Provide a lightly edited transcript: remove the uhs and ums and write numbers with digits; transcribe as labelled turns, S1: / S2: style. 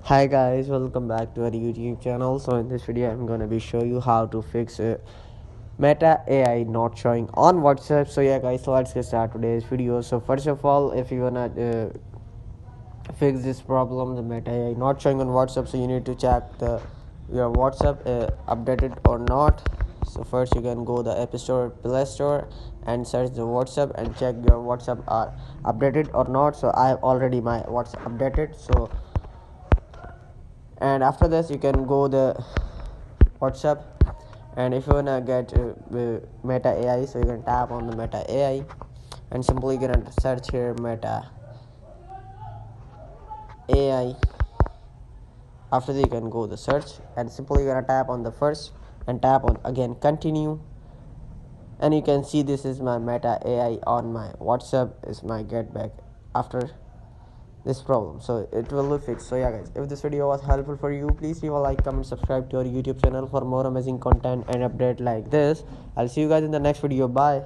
S1: Hi guys, welcome back to our YouTube channel. So in this video I'm gonna be show you how to fix Meta AI not showing on WhatsApp. So yeah guys, so let's get started today's video. So first of all, if you wanna fix this problem, the Meta AI not showing on WhatsApp, so you need to check your WhatsApp updated or not. So first you can go the App Store, Play Store, and search the WhatsApp and check your WhatsApp are updated or not. So I have already my WhatsApp updated. So and after this you can go the WhatsApp, and if you wanna get Meta AI, so you can tap on the Meta AI and simply gonna search here Meta AI. After that you can go the search and simply gonna tap on the first and tap on again continue, and you can see this is my Meta AI on my WhatsApp is my get back after this problem, so it will be fixed. So yeah guys, if this video was helpful for you, please leave a like, comment, subscribe to our YouTube channel for more amazing content and update like this. I'll see you guys in the next video. Bye.